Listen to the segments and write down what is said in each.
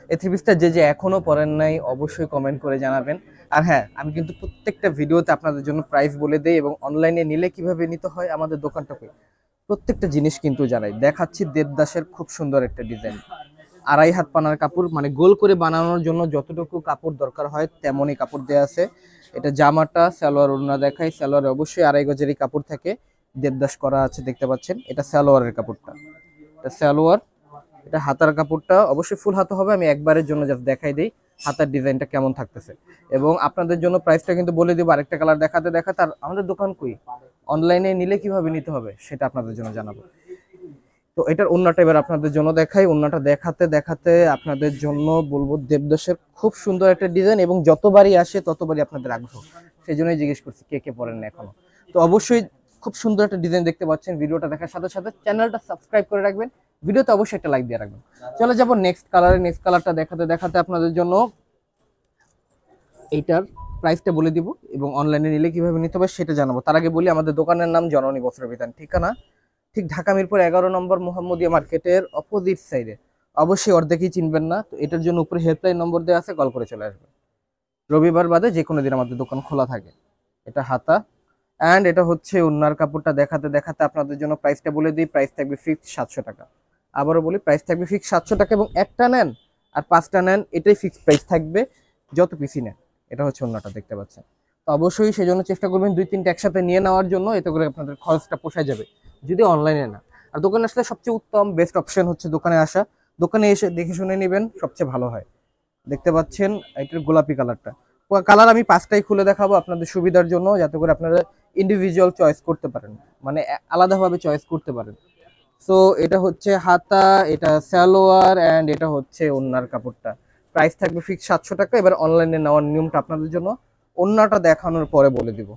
এই থ্রি পিসটা যে এখনো পরেন নাই অবশ্যই কমেন্ট করে জানাবেন। আর হ্যাঁ, আমি কিন্তু প্রত্যেকটা ভিডিওতে আপনাদের জন্য প্রাইস বলে দেই এবং অনলাইনে নিলে কিভাবে নিতে হয় আমাদের দোকানটাকে প্রত্যেকটা জিনিস কিন্তু জানাই। দেখাচ্ছি দেবদাসের খুব সুন্দর একটা ডিজাইন, 2.5 হাত পানার কাপড়, মানে গোল করে বানানোর জন্য যতটুকু কাপড় দরকার হয় তেমনই কাপড় দেওয়া আছে। এটা জামাটা, সালোয়ার ওড়না দেখাই। সালোয়ারে অবশ্যই 2.5 গজেরই কাপড় থাকে, দেবদাস করা আছে দেখতে পাচ্ছেন। এটা সালোয়ারের কাপড়টা, এটা সালোয়ার। এটা হাতার কাপড়টা অবশ্যই ফুল হাতা হবে। আমি একবারের জন্য জাস্ট দেখাই দিই হাতার ডিজাইনটা কেমন থাকতেছে। এবং আপনাদের জন্য প্রাইসটা কিন্তু বলে দিব আরেকটা কালার দেখাতে দেখাতে। আর আমাদের দোকান কই, অনলাইনে নিলে কিভাবে নিতে হবে সেটা আপনাদের জন্য জানাবো। তো এটার ওন্নাটা এবার আপনাদের জন্য দেখাই। ওন্নাটা দেখাতে দেখাতে আপনাদের জন্য বলবো দেবদাসের খুব সুন্দর একটা ডিজাইন, এবং যতবারই আসে ততবারই আপনাদের আগ্রহ, সেই জন্যই জিজ্ঞেস করছি কে কে পড়েন না এখনো। তো অবশ্যই খুব সুন্দর একটা ডিজাইন দেখতে পাচ্ছেন। ভিডিওটা দেখার সাথে সাথে চ্যানেলটা সাবস্ক্রাইব করে রাখবেন, ভিডিওতে অবশ্যই একটা লাইক দিয়ে রাখবেন। চলে যাবো নেক্সট কালারে। নেক্সট কালারটা দেখাতে দেখাতে আপনাদের জন্য এইটার প্রাইসটা বলে দিব এবং অনলাইনে নিলে কিভাবে নিতে হবে সেটা জানাবো। তার আগে বলি আমাদের দোকানের নাম জননী বস্ত্র বিতান, ঠিকানা ঠিক ঢাকা মিরপুর 11 নম্বর মোহাম্মদিয়া মার্কেটের অপোজিট সাইডে। অবশ্যই অর্ধেকই চিনবেন না, তো এটার জন্য উপরে হেল্পলাইন নম্বর দেওয়া আছে, কল করে চলে আসবেন। রবিবার বাদে যে কোনো দিন আমাদের দোকান খোলা থাকে। এটা হাতা অ্যান্ড এটা হচ্ছে ওন্নার কাপড়টা দেখাতে দেখাতে আপনাদের জন্য প্রাইসটা বলে দিই। প্রাইস থাকবে ফিক্সড 700 টাকা। আবারও বলি প্রাইস থাকবে ফিক্সড 700 টাকা, এবং একটা নেন আর 5টা নেন এটাই ফিক্সড প্রাইস থাকবে, যত পিসি নেন। এটা হচ্ছে ওন্নাটা দেখতে পাচ্ছেন। তো অবশ্যই সেই জন্য চেষ্টা করবেন 2-3টা একসাথে নিয়ে নেওয়ার জন্য, এতে করে আপনাদের খরচটা পোষায় যাবে যদি অনলাইনে না। আর দোকানে আসলে সবচেয়ে উত্তম বেস্ট অপশন হচ্ছে দোকানে আসা। দোকানে এসে দেখে শুনে নেবেন, সবচেয়ে ভালো হয়। দেখতে পাচ্ছেন এটার গোলাপি কালারটা। কালার আমি 5টাই খুলে দেখাবো আপনাদের সুবিধার জন্য, যাতে করে আপনারা ইন্ডিভিজুয়াল চয়েস করতে পারেন, মানে আলাদাভাবে চয়েস করতে পারেন। সো এটা হচ্ছে হাতা, এটা সালোয়ার অ্যান্ড এটা হচ্ছে ওন্নার কাপড়টা। প্রাইস থাকবে ফিক্স 700 টাকা। এবার অনলাইনে নেওয়ার নিয়মটা আপনাদের জন্য ওন্নাটা দেখানোর পরে বলে দিব।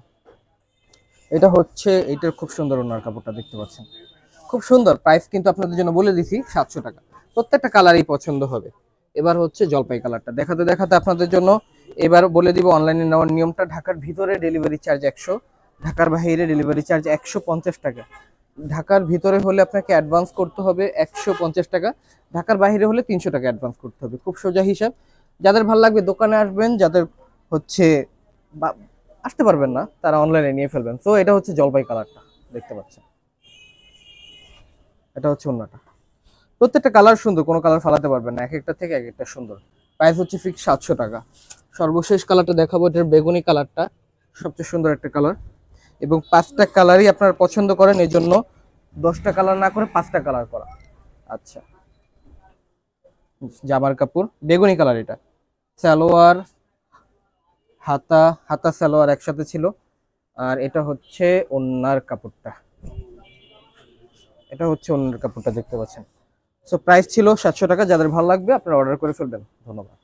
এটা হচ্ছে এটার খুব সুন্দর ওন্নার কাপড়টা দেখতে পাচ্ছেন, খুব সুন্দর। প্রাইস কিন্তু আপনাদের জন্য বলে দিছি 700 টাকা। প্রত্যেকটা কালারই পছন্দ হবে। এবার হচ্ছে জলপাই কালারটা দেখাতে দেখাতে আপনাদের জন্য এবার বলে দিব অনলাইনে নেওয়ার নিয়মটা। ঢাকার ভিতরে ডেলিভারি চার্জ 100, ঢাকার বাইরে ডেলিভারি চার্জ 150 টাকা। ঢাকার ভিতরে হলে আপনাকে অ্যাডভান্স করতে হবে 150 টাকা, ঢাকার বাইরে হলে 300 টাকা অ্যাডভান্স করতে হবে। খুব সোজা হিসাব। যাদের ভালো লাগবে দোকানে আসবেন, যাদের হচ্ছে আসতে পারবেন না তারা অনলাইনে নিয়ে ফেলবেন। তো এটা হচ্ছে জলপাই কালারটা দেখতে পাচ্ছেন, এটা হচ্ছে ওন্নাটা। প্রত্যেকটা কালার সুন্দর, কোনো কালার ফালাতে পারবেন না, এক একটা থেকে এক একটা সুন্দর। প্রাইস হচ্ছে ফিক্স 700 টাকা। সর্বশেষ কালারটা দেখাবো, এটার বেগুনি কালারটা সবচেয়ে সুন্দর একটা কালার, এবং 5টা কালারই আপনারা পছন্দ করেন, এই জন্য 10টা কালার না করে 5টা কালার করা। আচ্ছা, জামার কাপড় বেগুনি কালার, এটা সালোয়ার, হাতা, হাতা সালোয়ার একসাথে ছিল। আর এটা হচ্ছে ওন্নার কাপড়টা, এটা হচ্ছে ওন্নার কাপড়টা দেখতে পাচ্ছেন। সো প্রাইস ছিল 700 টাকা। যাদের ভালো লাগবে আপনারা অর্ডার করে ফেলবেন। ধন্যবাদ।